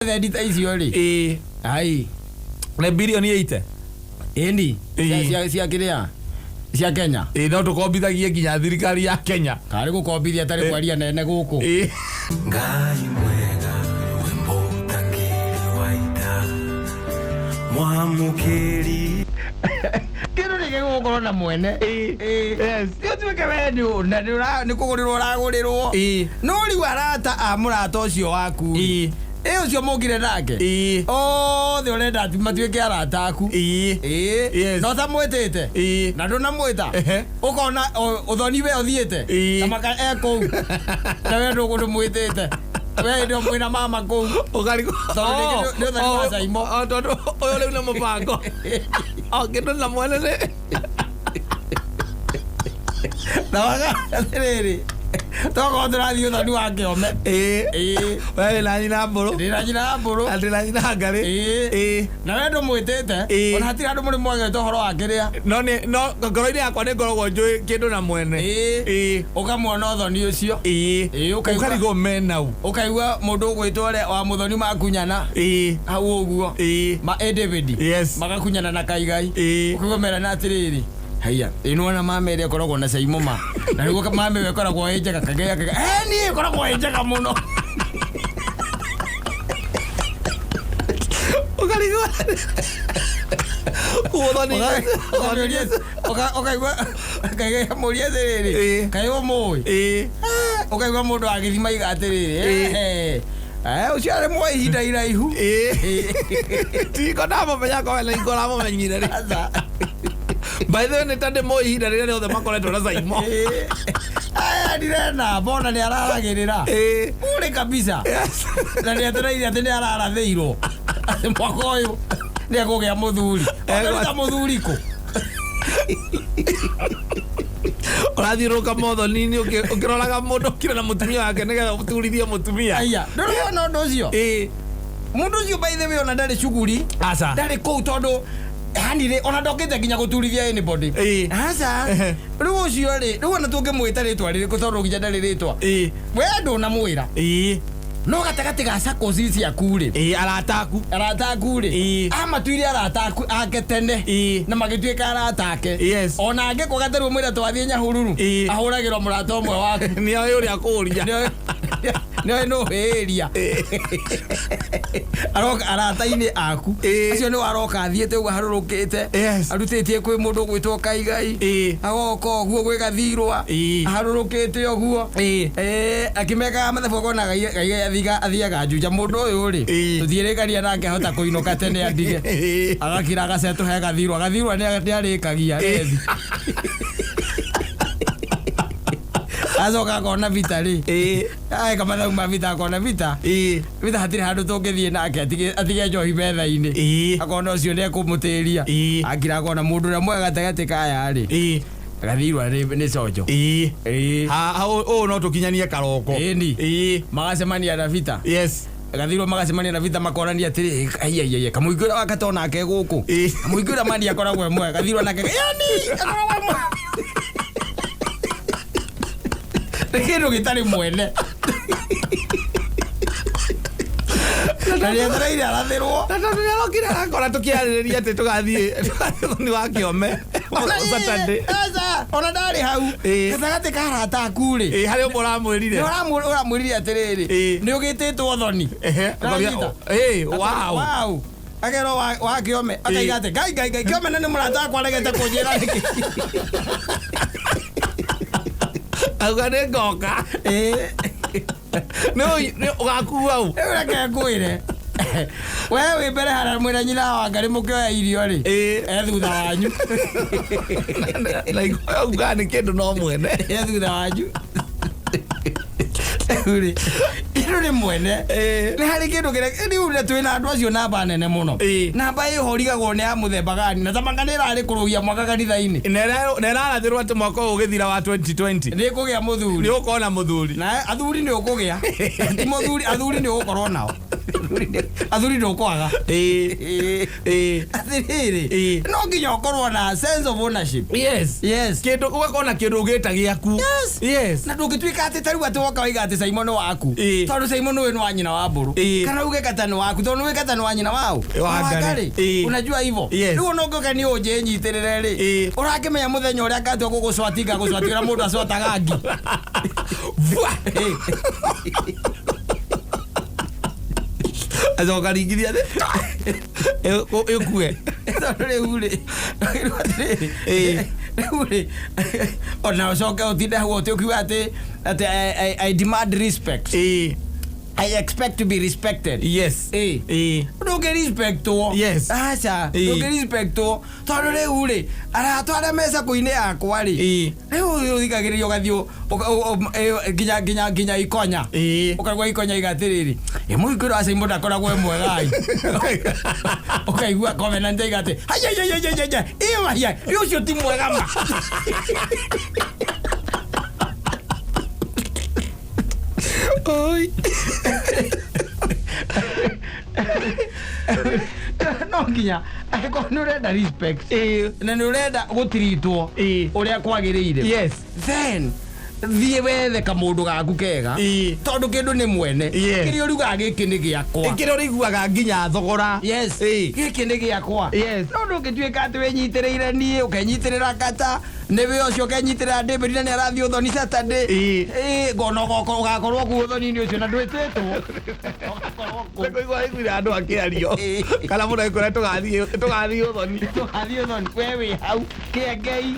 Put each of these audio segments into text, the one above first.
edita icio ri ai ne bilioni 8 endi cia kiria cia Kenya no tukombithagie nginya thirikari ya Kenya kari gukombithia tari kwaria nene guku ngai mwega wimbo tangiri waita mwamukiri kero ni gukorwo na mwene yes yo tuke wendu na ni kugurirwo ragurirwo no riu arata amurata ucio waku ucio mugire nake the urenda matuike arata aku no ta mwitite na nduna mwita ukona uthoni we uthiite tamaka eko na we ndugu mwitite we ndio mwina mama ku ukariko ndio thani wa saimo tondu uyu riu ni mubango kindu na mwelele na waga atiriri toko turathio thani wa kiome we na nyina mburu ndira nyina mburu ndira nyina ngari na we ndo mwitite ona hatira andu muri mwage to horo wa kiria no ngoro-ini yakwa ni ngoragwo njui kindu na mwene ukamwona thoni ucio ukarigo menau ukaigua mundu gwitwo wa muthoni makunyana hau uguo ma David yes magakunyana na kaigai ukigwa mera na atiriri haya inona mama ere koragwo na saimo ma na niguo mama we koragwo enjaga kagaya ni koragwo enjaga muno ukarigwa uthoni ukaigwa kagaya muria tiriri kaigo moi ukaigwa mundu agithima igatiriri ucio ari mwe ihinda iraihu tiko ndamumenya ko wena ikora mumenyire ri by the way ni tande mo ihinda rĩrĩa rĩothe makoretwo na saimo ndirena bona ni araragirira uri kabisa na ni atereire ati ni ararathirwo mwaka uyu ni akugia muthuri ta muthuri ku urathiũrũrũka mothoni-inĩ ũkĩroraga mũndũ ũkĩrĩ na mũtumia wake nĩgetha ũturithie mũtumia aya ndũrona ũndũ ũcio mũndũ ũcio by the way ona ndarĩ cuguri ndarĩ kũu tondũ hanire ona ndokite nginya guturithia anybody aca riu ucio ri riu ona tungimwita ritwa riri kutorwo nginya ndari ritwa we nduna mwira no gatagati ga sako sisi akuri arata aku ri amatuire arata aku ake tene na magituika arata ake ona ange kugaterwo mwira twathie nyahururu ahuragirwo murata umwe waku ni ayo uri akuria no area aroka arata-ini aku acio ni waroka athiete uga harurukite arutitie kwi mundu gwitwo kaigai agoka oguo gwi gathirwa harurukite oguo akimeka mathabu kona gai athiaga njuja mundu uyu ri tuthiirikaria nake hota kuinuka tene andige agakira agacetu he gathirwa ni arikagia rethi azoka kona vita ri kama nauma vita kona vita hatiri handu tungithie nake atige njohi metha-ini akona ucio ni ekumutiria akira kona mundu na mwega gatagati kaya ri gathirwa ni cojo no tukinyanie karoko magacemania na vita gathirwa magacemania na vita makorania atiri aiaiai kamuingura wakatona ake guku kamuingura mani akoragwo mwega gathirwa nake akoragwo mwega kindu gitari mwene na ni atereire arathirwo na tondu ni arokire agakora tukiarĩrĩria ati tugathie thoni wa kiome Saturday ona ndari hau gatagati ka arata aku ri harĩ ũmwe ũramwĩrire ũramwĩrire atiriri ni ugititwo thoni wow agero wa kiome akaiga ati ngai kiome nĩ mũrata akwa aregete kũnjĩra nĩkĩ auga nĩ ngoka nĩ ũgakua u reke ngwĩre we wĩ mbere hara mwĩra nyina wa Ngarĩ mũkĩoya irio rĩ thutha wanyu na auga nĩ kĩndũ no mwene thutha wanyu uri ino ni mwene ni hari kindu kire riu ne twina andu acio namba nene muno namba iho rigagwo ni amuthemba gani na tamanga ni rari kurugia mwaka kanitha-ini ne rarathirwo ati mwaka ugithira wa 2020 ni kugia muthuri ni ukona muthuri na athuri ni ukugia ti muthuri athuri ni ukorwo nao athuri ndukwaga athiriri no nginya ukorwo na sense of ownership. Yes kindu ugakona kindu gita giaku. Yes na ndungituika ati tariu ati woka waiga ati Simon ni waku tondu Simon ni wa nyina wa mburu kana uge katani waku tondu uge katani wa nyina wao wangari unajua hivyo riu no ngoka ni uje nyitirire ri urakimenya muthenya uria ngatua guguswatinga guswatira mundu acwataga ngi azoka ringithia thi ikue ona ucoke utinde hau uti ukiuga ati I demand respect. I expect to be respected. Yes. Don't get respect to. Yes. Acha. Don't get respect to. Tondu riu ri aratwara mesa kuine yakwa ri. Riu thikagiririo gathio ginya ikonya. Ukagwa ikonya igatiriri. Muikiro aca imbo ndakoragwo mwega ai. Ukaigua comment igate. Ayayayayaya. Iya ucio ti mwega ma. Oi. No nginya ko nurenda respect na nurenda gutiritwo uria kwagiriire. Yes then thie wethe kamundu gaku kega tondu kindu ni mwene kirio ruga giki ni giakwa kirio riguaga nginya thogora. Yes giki ni giakwa. No ndungituika ati wenyitiriire nie ukenyitirira kata niwe ucio kenyitirira David ni arathii uthoni Saturday ngono goko ugakorwo ku uthoni ni ucio na ndwitetwo kuigua iguira andu akiario kana mundu aikore tugathii uthoni wewe hau kengei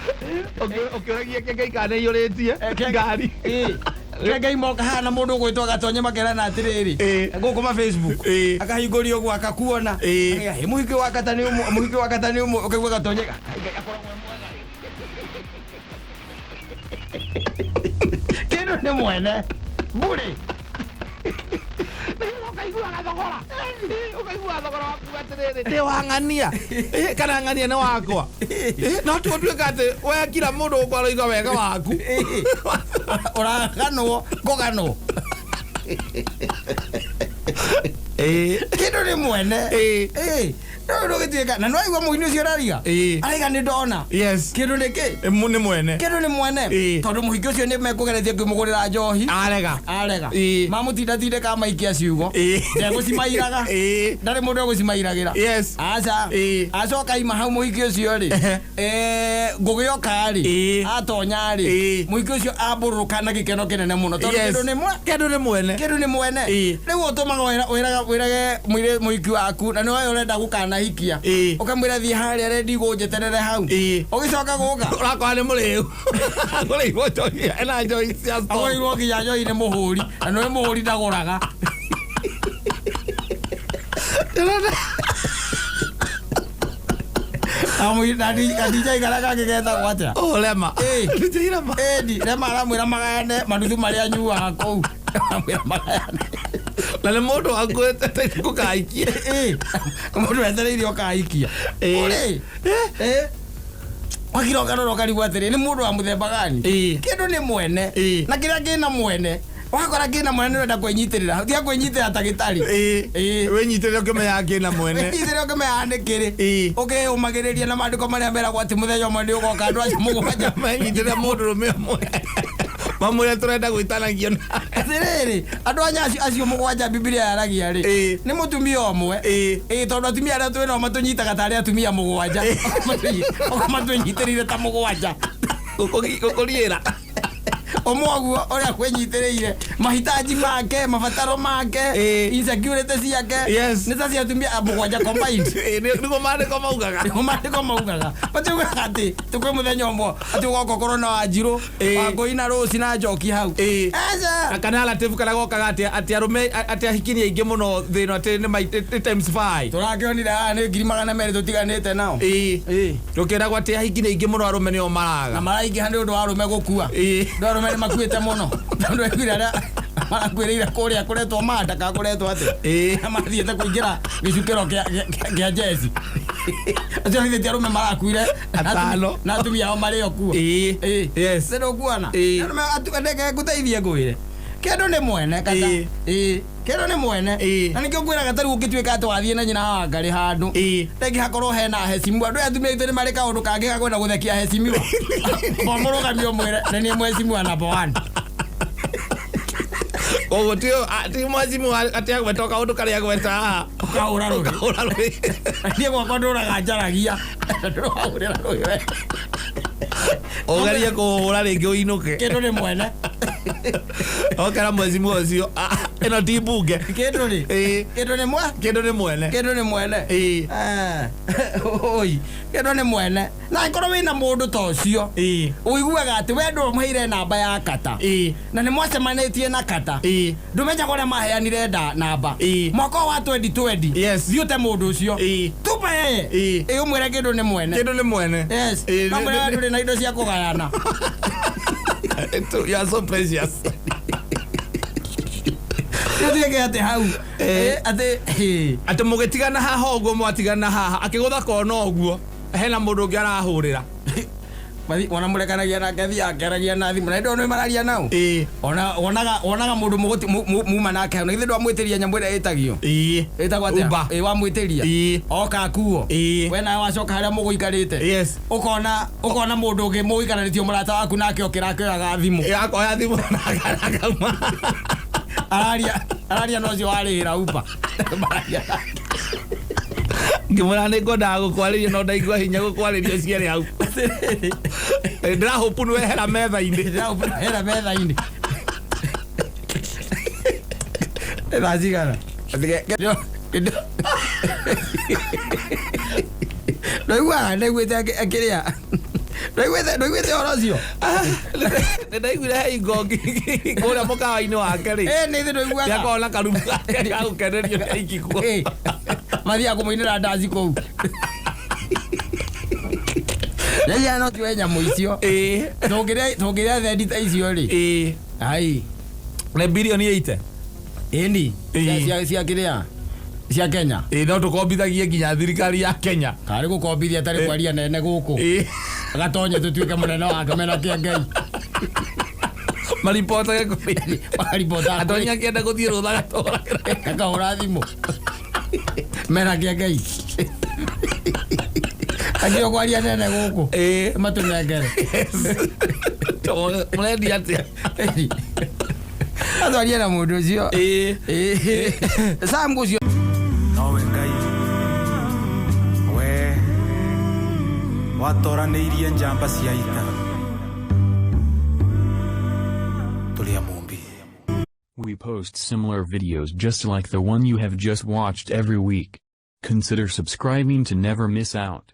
ukiragia kengei kana iyuritie ngari kengei moka hana mundu gwitwa gatonye makera na atiriri guku ma Facebook akahingurio gwa akakuona muhiki wa katani umu ukigwa gatonye kindu ni mwene bure ukaigua thogora waku atiriri ndi wang'ania kana ng'ania ni wakwa no tutuika ati we kila mundu ukwaroiga wega waku uraganwo nguganwo kindu ni mwene no gituika na no aigua muini ucio rariga araiga ni ndona kindu ni ki ni mwene kindu ni mwene tondu muhiki ucio ni mekugeretie kwimugurira njohi arega mamutinda ka maikia ciugo ndegucimairaga ndari mundu egucimairagira aca acoka ima hau muhiki ucio ri ngugioka ri atonyari muhiki ucio ambururuka na gikeno kinene muno tondu kindu ni mwene riu utumaga wirage muhiki waku na niwe urenda gukana hikia ukamwira thie haria rendi gunjeterere hau ugicoka guka urakora ni muriu uriigwo njohi ena njohi cia sto agwirwo nginya njohi ni muhuri na niwe muhuri ndaguraga kadija igaraga gigetha gwata lema lema aramwira magayane manuthu maria nyuaga kou aramwira magayane na ni mundu akwete gukaikia mundu etereire ukaikia uri wakiroka roro karibu atiri ni mundu wa muthemba gani kindu ni mwene na kiria kina mwene wakora kina mwene urenda kwenyitirira tia kwenyitirira ta gitari wenyitirira ukimenya kina mwene wenyitirira ukimenya ndikiri ukiyumagiriria na mandiko maria meragwo ati muthenya umwe ni ugoka andu acio mugwanja menyitirira mundu rume umwe mamwe turenda gwitanagio atiriri andu anya acio mugwanja Biblia yaragia ri ni mutumia omwe tondu atumia aria twina matunyitaga ta aria atumia mugwanja matunyitiriire ta mugwanja gukuriira omwaguo uria kwenyitiriire mahitaji make mabataro make insecurity ciake ni ta cia atumia mugwanja combined niguo mandiko maugaga batiugaga ati tukwi muthenya umwe ati ugoka ukorwo na Wanjiru Wangui na Rose na Njoki hau kana relative kana gokaga ati arume ati ahikini aingi muno thino ati ni times 5 turakionire ni 200,000 tutiganite nao tukiragwo ati ahikini aingi muno arume nio maraga na maraingiha ni undu wa arume gukua arume ni makuite muno tondu ekwira marakwiriire kuria kuretwo manda ka kuretwo ati mathiete kuingira gicukiro kia jesi acio hithe arume marakuire atano na atumia ao mari okuo yes ndio kuona ndeke guteithie ngwire Kendo nĩ mwene kata. Kendo nĩ mwene. Na nĩkĩo ngwĩra gatari gũkĩtuĩka atĩ wathiĩ na nyina wa Ngarĩ handũ. Rĩngĩ hakorwo hena hecimiwa. Andũ atumia aitũ nĩ marĩ kaũndũ kangĩ gakwenda gũthekia hecimiwa. Mũrũgamio mwĩre nĩ niĩ mwecimiwa number 1. Ogo ti mwecimiwa atĩ agweta kaũndũ karĩa agweta Kaũra rũĩ. Niĩ gwakwa ndũraga njaragia. Ndũrahũrĩra rũĩ we. Ũgerie kũhũra rĩngĩ ũinũke. Kendo nĩ mwene. Okera mwecimiwa ũcio ĩno ti mbunge. Kendo nĩ. Kendo nĩ mwene. Kendo nĩ mwene. Kendo nĩ mwene. Oi. Kendo nĩ mwene. Na angĩkorwo wĩna mũndũ ta ũcio. Ũiguaga atĩ we ndũmũheire namba ya kata. Na nĩ mwacemanĩtie na kata. Ndũmenya ũrĩa maheanire namba. Mwaka wa 2020. Yes. Thiũte mũndũ ũcio. Tupa yeye. Ũmwĩre kendo nĩ mwene. Kendo nĩ mwene. Yes. Namba ya ndũrĩ na indo cia kũgayana. You are so precious. Nĩthĩge atĩ hau. Atĩ mũgĩtigana haha ũguo mwatigana haha akĩgũtha kona ũguo hena mũndũ ũngĩ arahũrĩra. Ona mũrekanagia nake thi akĩaragia na thimũ na indo nĩ mararia nao. Onaga mũndũ muma nake hau na ithe ndwamwĩtĩria nyamũ ĩrĩa ĩtagio. Ĩtagwo atĩa? Wamwĩtĩria. Oka kuo. We nawe wacoka harĩa mũgũikarĩte. Ũkona mũndũ ũngĩ mũgũikaranĩtio mũrata waku nake okĩra akĩoyaga thimũ. Akoya thimũ na akauma. Araria no ũcio warĩhĩra Uber. Ngĩmwĩra nĩ ngwendaga gũkwarĩria no ndaigua hinya gũkwarĩria cierĩ hau. Ndĩrahopu nĩ wehera metha-inĩ. Ndacigana. Ndaiguĩte akĩrĩa. Ndaiguĩte ũhoro ũcio. Ndaiguire he ingongi kũrĩa mũkawa-inĩ wake rĩ. Nĩ ithe ndaiguaga. Nĩakorwo na karumu gake ga gũkenerio nĩ aiki kuo. Mathiaga kũmũinĩra ndaci kũu. Rĩrĩa no tiwe nyamũ icio. Tũngĩrĩa thendi ta icio rĩ. Ai. Nĩ birioni 8. Ĩni. Cia kĩrĩa? Cia Kenya. No tũkombithagie nginya thirikari ya Kenya. Karĩ gũkombithia tarĩ kwaria nene gũkũ. Agatonye tũtuĩke mũnene wa kamena kĩa Ngai. Maripotage kũrĩ. Atonya akĩenda gũthiĩ rũtha akahũra thimũ. Mena kĩa Ngai. Agio kwaria nene gũkũ. Matũnengere. Mũrendia atĩa? Atwarie na mũndũ ũcio. Sam gũcio. Nowe Ngai we watoranĩirie njamba cia ita tũrĩa mũmbi. We post similar videos just like the one you have just watched every week. Consider subscribing to never miss out.